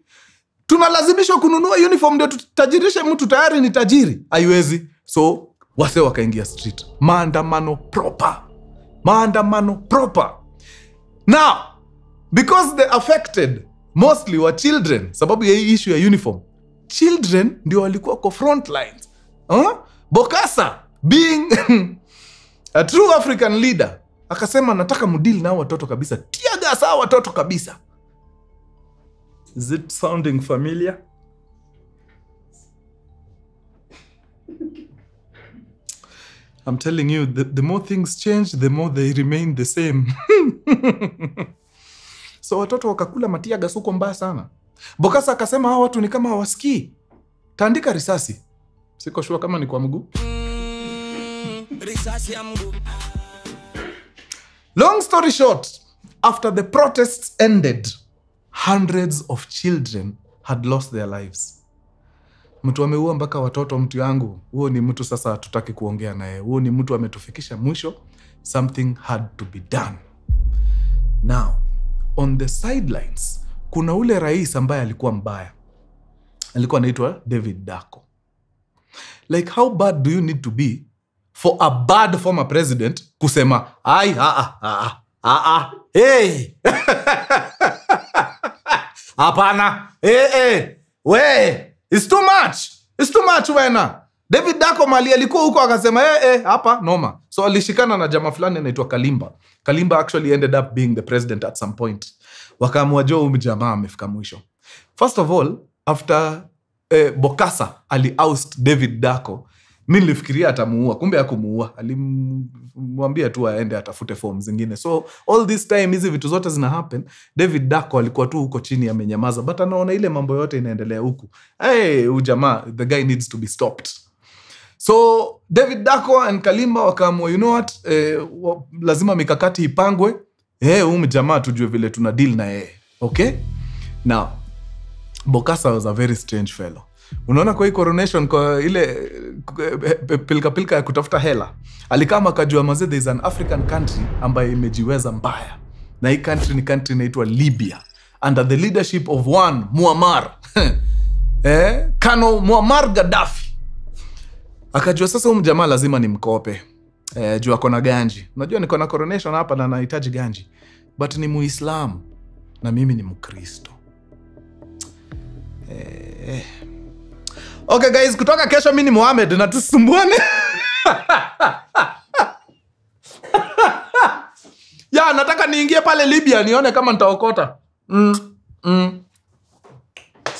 Tunalazimishwa kununua uniform ndio tutajirishe mtu tayari ni tajiri. Haiwezi. So wase wakaingia street. Maandamano proper. Now, because they affected mostly were children, sababu ya hii issue ya uniform, children ndio walikuwa kwa front lines. Bokassa being a true African leader, akasema nataka mdeal na watoto kabisa. Tiaga sawa watoto kabisa. Is it sounding familiar? I'm telling you, the more things change, the more they remain the same. So watoto wakakula matiaga suko mbaya sana. Bokassa akasema hawa watu ni kama hawasikii. Taandika risasi. Siko sure kama ni kwa mguu. Risasi ya mguu. Long story short, after the protests ended, hundreds of children had lost their lives. Mtu ameua mpaka watoto, mtu yangu. Huo ni mtu sasa hatutaki kuongea naye. Huo ni mtu ametufikisha mwisho. Something had to be done. Now, on the sidelines, kuna ule rais ambaye alikuwa mbaya. Alikuwa anaitwa David Dacko. Like, how bad do you need to be for a bad former president kusema, hey! Hapana, it's too much wena. David Dacko mali alikuwa huko akasema, hapa, noma. So alishikana na jamaa fulani anaitwa Kalimba. Kalimba actually ended up being the president at some point. Wakaamua jamaa amefika mwisho. First of all, after Bokassa ali-oust David Dacko, mimi nilifikiria atamuua, kumbe hakumuua. Alimwambia tu aende atafute form zingine. So all this time hizi vitu zote zina happen, David Dacko alikuwa tu huko chini amenyamaza, but anaona ile mambo yote inaendelea huku. Jamaa, the guy needs to be stopped. So David Dacko and Kalimba wakaamua, you know what, lazima mikakati ipangwe. Jamaa tujue vile tuna deal na yeye. Okay? Now, Bokassa was a very strange fellow. Unaona kwa hii coronation, kwa ile pilka ya kutafuta hela, alikama akajua mazee there is an African country ambayo imejiweza mbaya. Na hii country ni country inaitwa Libya, under the leadership of one Muammar. Colonel Muammar Gaddafi. Akajua sasa huyu jamaa lazima nimkope. Juu ako na ganji. Unajua niko na coronation hapa na nahitaji ganji. But ni Muislamu na mimi ni Mkristo. Okay guys, kutoka kesho mimi ni Mohamed na tusumbuane. Nataka niingie pale Libya nione kama nitaokota.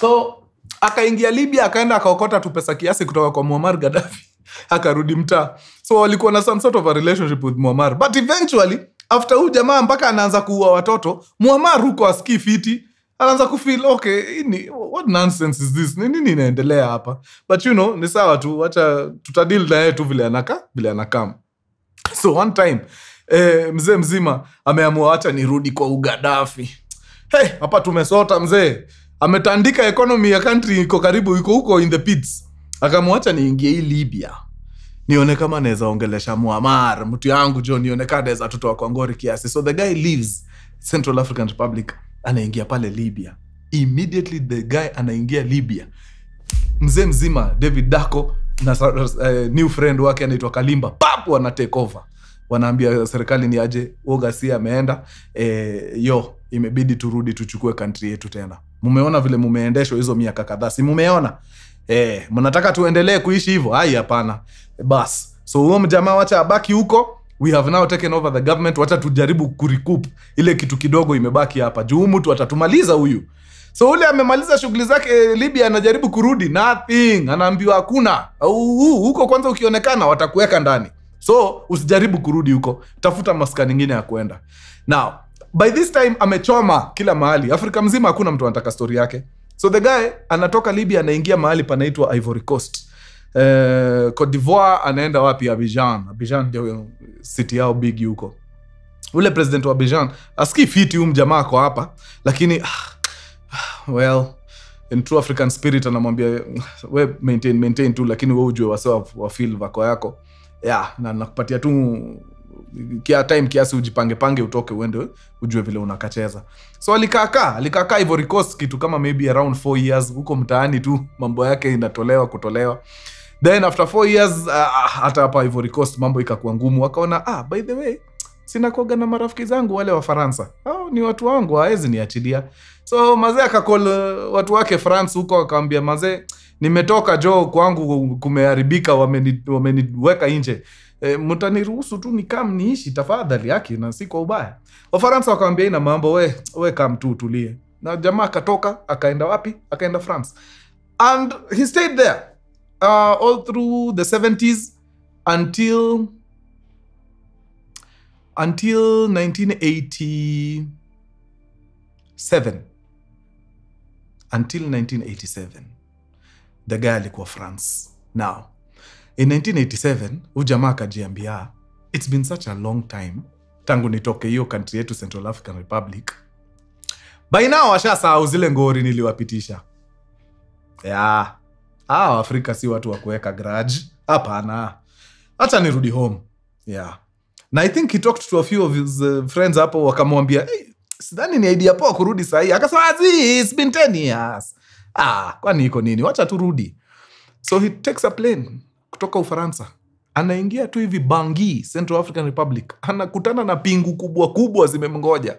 So akaingia Libya, akaenda akaokota tu pesa kiasi kutoka kwa Muammar Gaddafi. Akarudi mtaa. So walikuwa na some sort of a relationship with Muammar. But eventually, after huyu jamaa mpaka anaanza kuua watoto, Muammar huko asikii fiti. Anaanza kufeel, okay, what nonsense is this? Nini inaendelea hapa? But you know, ni sawa tu, wacha tutadeal na yeye tu vile anakam. So one time, mzee mzima ameamua acha nirudi kwa Gaddafi. Hapa tumesota mzee. Ametandika economy ya country iko karibu iko huko in the pits. Akamwacha niingie hii Libya. Nione kama naweza ongelesha Muammar, mtu yangu John, nione kama naweza tutoa kwa ngori kiasi. So the guy leaves Central African Republic, anaingia pale Libya. Immediately the guy anaingia Libya, mzee mzima David Dacko na new friend wake anaitwa Kalimba wana take over. Wanaambia serikali ni aje, Garcia ameenda, imebidi turudi tuchukue country yetu tena. Mumeona vile mumeendeshwa hizo miaka kadhaa, si mumeona? Mnataka tuendelee kuishi hivyo? Hapana. Bas. So huyo mjamaa wacha abaki huko, we have now taken over the government, wacha tujaribu kurecoup ile kitu kidogo imebaki hapa, juu mtu atatumaliza huyu. So ule amemaliza shughuli zake Libya, anajaribu kurudi, nothing, anaambiwa hakuna, huko kwanza ukionekana watakuweka ndani, so usijaribu kurudi huko, tafuta maskani nyingine ya kuenda. Now by this time amechoma kila mahali, Afrika mzima hakuna mtu anataka story yake. So the guy anatoka Libya anaingia mahali panaitwa Ivory Coast, Cote d'Ivoire, anaenda wapi? Abidjan ndio city yao big huko. Ule president wa Abidjan aski fiti mjamaa kwa hapa, lakini well, in true African spirit anamwambia we maintain tu, lakini wewe ujue wasawa wa feel vako yako, na nakupatia tu kia time kiasi ujipange utoke uende ujue vile unakacheza. So alikaa Ivory Coast kitu kama maybe around 4 years, huko mtaani tu mambo yake kutolewa. Then after 4 years hata hapa Ivory Coast mambo ikakuwa ngumu, wakaona by the way sina kuoga na marafiki zangu wale wa Faransa, ni watu wangu, haezi niachilia. So mazee akakol watu wake France huko, akamwambia mazee, nimetoka kwangu kumeharibika, wameniweka nje, mtaniruhusu tu nikam niishi tafadhali yake, na si kwa ubaya. Wafaransa wakamwambia ina mambo, we kam tu tulie. Na jamaa akatoka akaenda wapi? Akaenda France, and he stayed there all through the 70s until 1987. Until 1987 the guy alikuwa France. Now in 1987 ujamaa akajiambia, it's been such a long time tangu nitoke hiyo country yetu Central African Republic, by now washasahau zile ngori niliwapitisha. Afrika si watu wa kuweka grudge, hapana, acha nirudi home. Na I think he talked to a few of his friends hapo, wakamwambia sidhani ni idea poa kurudi sahi. Akasema it's been 10 years. Kwani iko nini? Wacha turudi. So he takes a plane kutoka Ufaransa, anaingia tu hivi Bangui, Central African Republic, anakutana na pingu kubwa zimemngoja.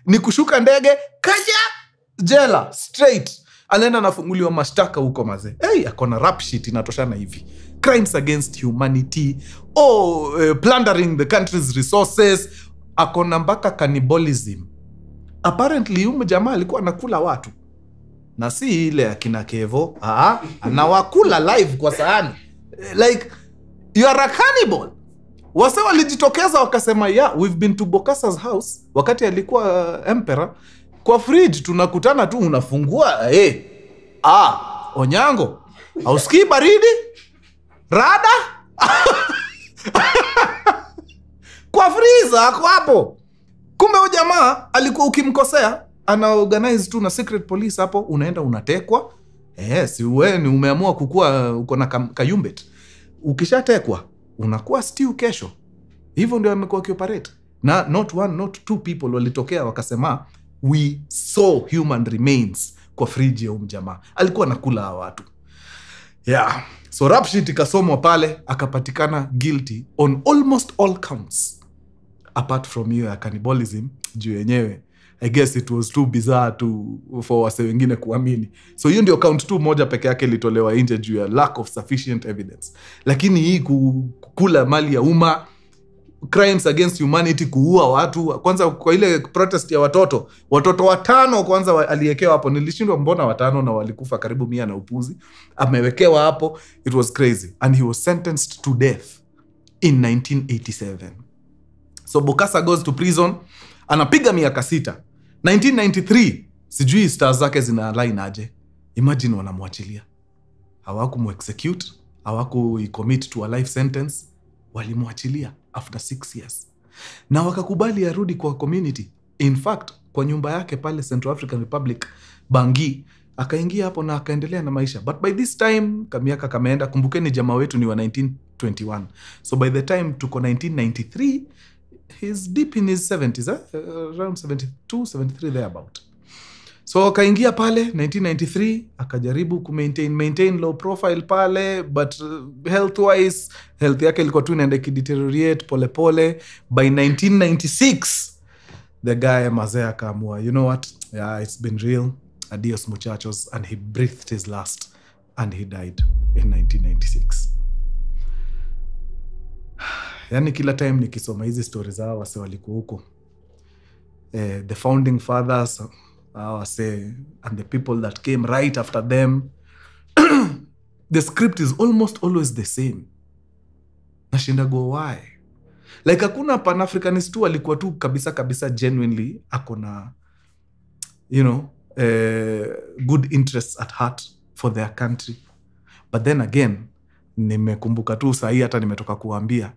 Ni kushuka ndege kaja jela straight, anaenda nafunguliwa mashtaka huko mazee. Akona rap sheet inatoshana hivi: crimes against humanity, plundering the country's resources, akona mpaka cannibalism. Apparently jamaa alikuwa anakula watu, na si ile akina Kevo, anawakula live kwa sahani, like you are a cannibal. Wase walijitokeza wakasema we've been to Bokasa's house wakati alikuwa emperor, kwa fridge tunakutana tu, unafungua Onyango, hausikii baridi rada kwa freezer ako hapo. Kumbe jamaa alikuwa ukimkosea ana organize tu na secret police hapo, unaenda unatekwa. Si wewe ni umeamua kukua uko na kayumbet, ukishatekwa unakuwa stew kesho. Hivyo ndio amekuwa kioperate. Na not one not two people walitokea wakasema we saw human remains kwa fridge ya jamaa, alikuwa nakula watu. So rap sheet ikasomwa pale, akapatikana guilty on almost all counts apart from hiyo cannibalism. Juu yenyewe I guess it was too bizarre for wase wengine kuamini. So hiyo ndio count 2 moja peke yake ilitolewa nje juu ya lack of sufficient evidence. Lakini hii kukula mali ya umma, crimes against humanity, kuua watu, kwanza kwa ile protest ya watoto 5 kwanza aliekewa hapo. Nilishindwa mbona 5 na walikufa karibu 100 na upuzi. Amewekewa hapo, it was crazy, and he was sentenced to death in 1987. So Bokassa goes to prison, anapiga miaka 6. 1993 sijui stars zake zina line aje. Imagine wanamwachilia, hawakumexecute, hawakuicommit to a life sentence, walimwachilia after 6 years, na wakakubali arudi kwa community. In fact kwa nyumba yake pale Central African Republic Bangui, akaingia hapo na akaendelea na maisha. But by this time miaka kameenda. Kumbukeni jamaa wetu ni wa 1921, so by the time tuko 1993 he's deep in his 70s, around 72, 73 there about. So akaingia pale 1993, akajaribu maintain low profile pale, but health yake ilikuwa tu inaenda kideteriorate pole. By 1996 the guy mazee akaamua, you know what, it's been real, adios muchachos, and he breathed his last and he died in 1996. Yani kila time nikisoma hizi stories hao wase walikuwa huko, the founding fathers, wase, and the people that came right after them, the script is almost always the same. Nashinda go why? Like hakuna pan-Africanist tu alikuwa tu kabisa genuinely akona, you know, good interests at heart for their country. But then again, nimekumbuka tu sahi hata nimetoka kuambia,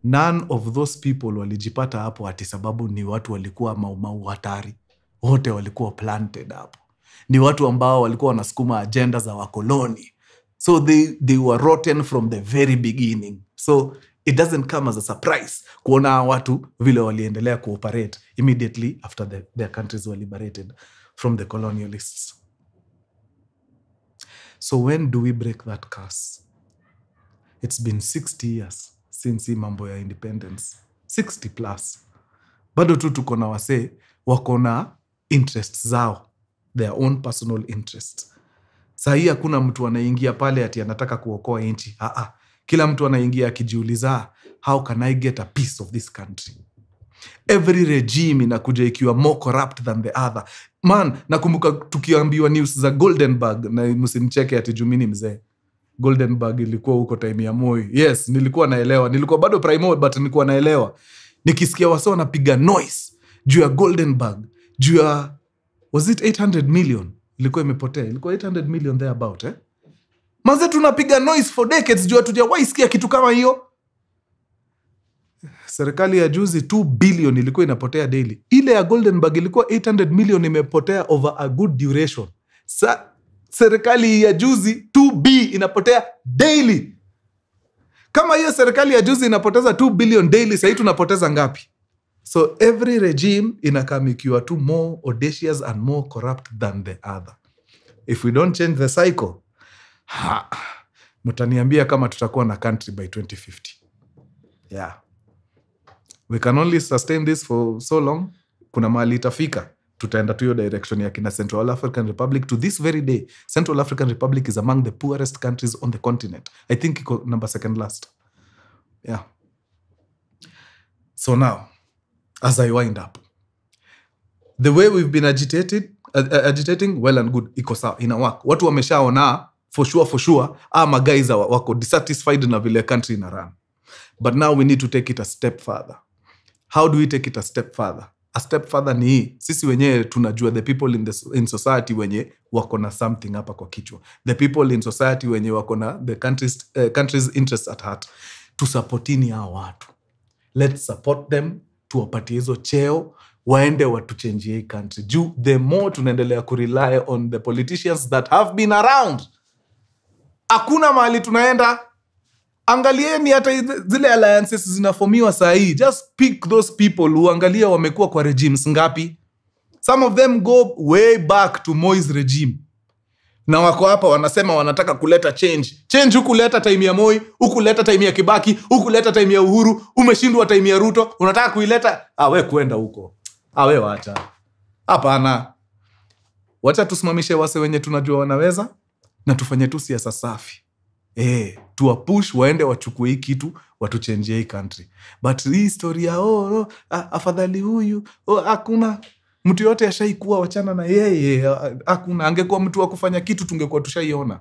none of those people walijipata hapo ati sababu ni watu walikuwa mau hatari. Wote walikuwa planted hapo. Ni watu ambao walikuwa wanasukuma agenda za wakoloni. So they were rotten from the very beginning. So it doesn't come as a surprise kuona watu vile waliendelea cooperate immediately after their countries were liberated from the colonialists. So when do we break that curse? It's been 60 years since mambo ya independence. 60 plus. Bado tu tuko na wase wako na interests zao, their own personal interests. Sahi hakuna mtu anaingia pale ati anataka kuokoa nchi. Kila mtu anaingia akijiuliza, how can I get a piece of this country? Every regime inakuja ikiwa more corrupt than the other. Man, nakumbuka tukiambiwa news za Goldenberg, na msinicheke ati jumini mzee. Goldenberg ilikuwa huko time ya Moi. Yes, nilikuwa naelewa. Nilikuwa bado primary but nilikuwa naelewa. Nikisikia wase wanapiga noise juu ya Goldenberg, juu ya, was it 800 million? Ilikuwa imepotea. Ilikuwa 800 million there about, Manze tunapiga noise for decades juu hatujawahi sikia kitu kama hiyo. Serikali ya juzi 2 billion ilikuwa inapotea daily. Ile ya Goldenberg ilikuwa 800 million imepotea over a good duration. Serikali ya juzi 2B inapotea daily. Kama hiyo serikali ya juzi inapoteza 2 billion daily, sasa tunapoteza ngapi? So every regime inakamikiwa tu more audacious and more corrupt than the other. If we don't change the cycle, mutaniambia kama tutakuwa na country by 2050. Yeah. We can only sustain this for so long. Kuna mahali itafika, tutaenda tu hiyo direction ya kina Central African Republic. To this very day, Central African Republic is among the poorest countries on the continent. I think iko number 2nd last. Yeah. So now, as I wind up, the way we've been agitating, well and good, iko sawa, ina work. Watu wameshaona for sure, guys wako dissatisfied na vile country ina run. But now we need to take it a step further. How do we take it a step further? A step further ni sisi wenyewe tunajua the people in society wenye wako na something hapa kwa kichwa. The people in society wenye wako na the country's interest at heart. Tusupportini hao watu. Let's support them, tuwapatie hizo cheo, waende watuchangie hii country. The more tunaendelea kurely on the politicians that have been around, hakuna mahali tunaenda. Angalieni hata zile alliances zinaformiwa sahi. Just pick those people who angalia wamekuwa kwa regimes ngapi. Some of them go way back to Moi's regime. Na wako hapa wanasema wanataka kuleta change. Change hukuleta time ya Moi, hukuleta time ya Kibaki, hukuleta time ya Uhuru, umeshindwa time ya Ruto, unataka kuileta, we kuenda huko. We wacha. Hapana. Wacha tusimamishe wase wenye tunajua wanaweza na tufanye tu siasa safi. Tuwapush waende wachukue hii kitu, watuchange hii country. But hii story ya afadhali huyu, hakuna mtu yote ashaikuwa, wachana na yeye, hakuna. Angekuwa mtu wa kufanya kitu tungekuwa tushaiona.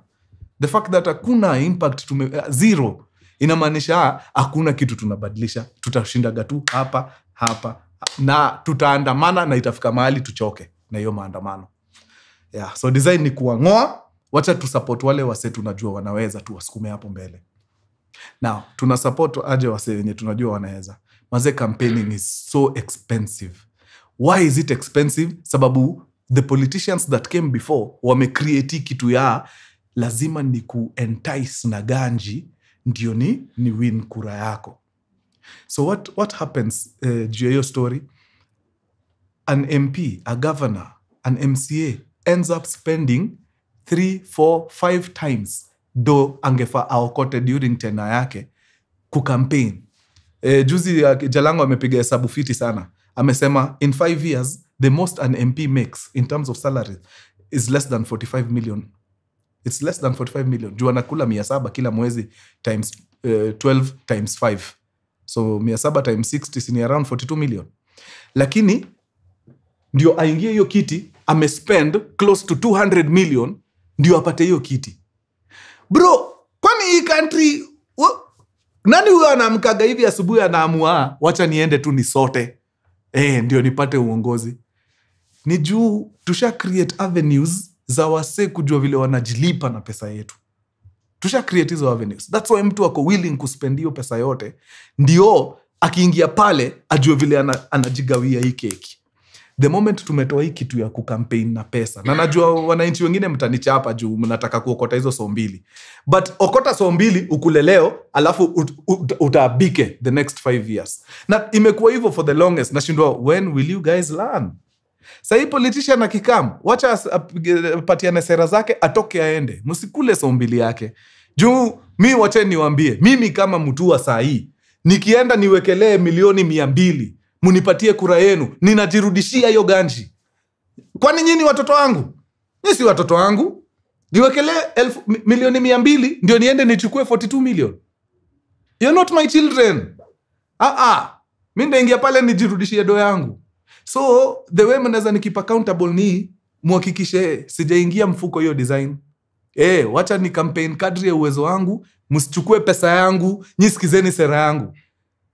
The fact that hakuna impact zero inamaanisha hakuna kitu tunabadilisha. Tutashindaga tu hapa na tutaandamana na itafika mahali tuchoke na hiyo maandamano. Yeah, so design ni kuangoa. Wacha tu support wale wase tunajua wanaweza, tuwasukume hapo mbele. Now, tuna support aje wase wenye tunajua wanaweza. Maze campaigning is so expensive. Why is it expensive? Sababu the politicians that came before wamecreate kitu ya lazima ni ku-entice na ganji ndio ni win kura yako. So what happens juu ya hiyo story? An MP, a governor, an MCA ends up spending 3, 4, 5 times do angefa aokote during tena yake kucampaign. Juzi Jalango amepiga hesabu fiti sana. Amesema in 5 years the most an MP makes in terms of salary is less than 45 million. It's less than 45 million. Juu anakula 700 kila mwezi times 12 times 5. So 700 times 60 ni around 42 million. Lakini ndio aingie hiyo kiti, amespend close to 200 million ndio apate hiyo kiti. Bro, kwani hii country nani huyo anaamkaga hivi asubuhi anaamua wacha niende tu nisote ndio nipate uongozi? Ni juu tusha create avenues za wase kujua vile wanajilipa na pesa yetu. Tusha create hizo avenues. That's why mtu wako willing kuspend hiyo pesa yote ndio akiingia pale ajue vile anajigawia hii keki. The moment tumetoa hii kitu ya kucampaign na pesa, na najua wananchi wengine mtanichapa juu mnataka kuokota hizo so mbili, but okota so mbili ukule leo alafu utabike the next 5 years. Na imekuwa hivyo for the longest. Nashindwa, when will you guys learn? Sahi politician akikam, wacha patiane sera zake, atoke aende, msikule so mbili yake. Juu mi wacha niwaambie, mimi kama mtu wa sahi nikienda niwekelee milioni 200 munipatie kura yenu, ninajirudishia hiyo ganji. Kwani nyinyi watoto wangu? Nyinyi si watoto wangu. Niwekelee milioni 200 ndio niende nichukue 42 million. You're not my children. Mimi ndaingia pale nijirudishie do yangu. So the way mnaweza nikip accountable ni muhakikishe sijaingia mfuko hiyo design. Wacha ni campaign kadri ya uwezo wangu, msichukue pesa yangu, nyinyi sikizeni sera yangu.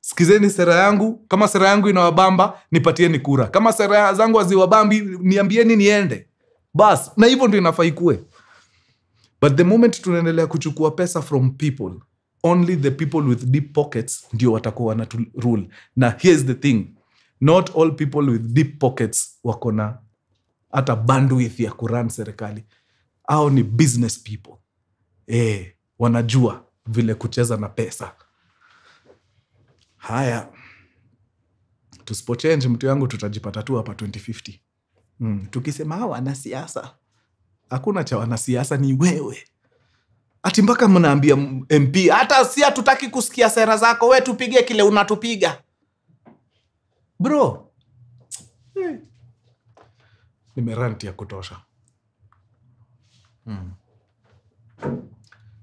Sikizeni sera yangu, kama sera yangu inawabamba, nipatieni kura. Kama sera zangu haziwabambi, niambieni niende. Bas, na hivyo ndio inafaa ikue. But the moment tunaendelea kuchukua pesa from people, only the people with deep pockets ndio watakuwa na rule. Na here's the thing, not all people with deep pockets wako na hata bandwidth ya kurun serikali. Hao ni business people. Wanajua vile kucheza na pesa. Haya, tusipochange mtu yangu tutajipata tu hapa 2050. Tukisema wanasiasa, hakuna cha wanasiasa, ni wewe. Ati mpaka mnaambia MP, hata si hatutaki kusikia sera zako, wewe tupige kile unatupiga. Bro, nimeranti ya kutosha.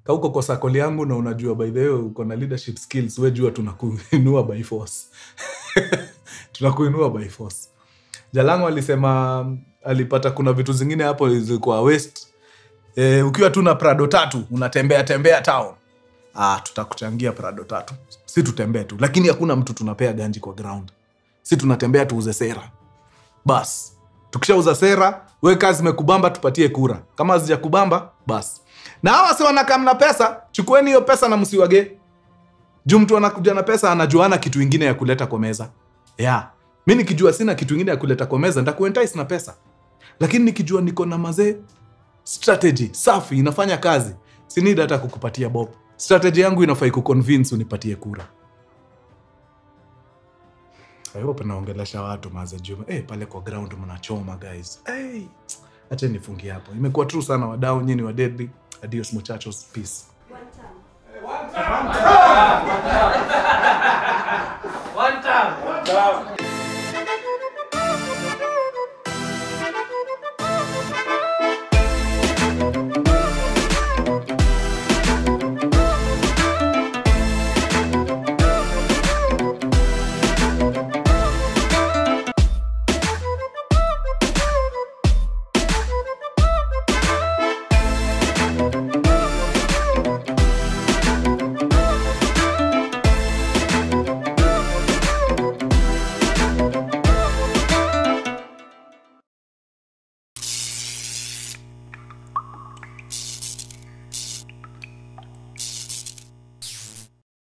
Kauko kwa sakoli yangu na unajua by the way uko na leadership skills, wewe jua tunakuinua by force. Tunakuinua by force. Jalango alisema alipata kuna vitu zingine hapo kwa West. Ukiwa tu na Prado 3 unatembea town. Tutakuchangia Prado 3. Si tutembee tu, lakini hakuna mtu tunapea ganji kwa ground. Si tunatembea tuuze sera. Bas. Tukishauza sera, wewe kazi imekubamba tupatie kura. Kama hazijakubamba, bas. Na hawa si wanakamna pesa, chukueni hiyo pesa na msiwage. Juu mtu anakuja na pesa anajuana kitu kingine ya kuleta kwa meza. Mimi nikijua sina kitu kingine ya kuleta kwa meza, nitakuentice na pesa. Lakini nikijua niko na mazee strategy safi inafanya kazi, si need hata kukupatia bob. Strategy yangu inafai kuconvince unipatie kura. I hope naongelesha watu maze juu. Pale kwa ground mnachoma guys. Acha nifungie hapo. Imekuwa true sana wadau, nyinyi wa Deadly. Adios muchachos, peace. One time.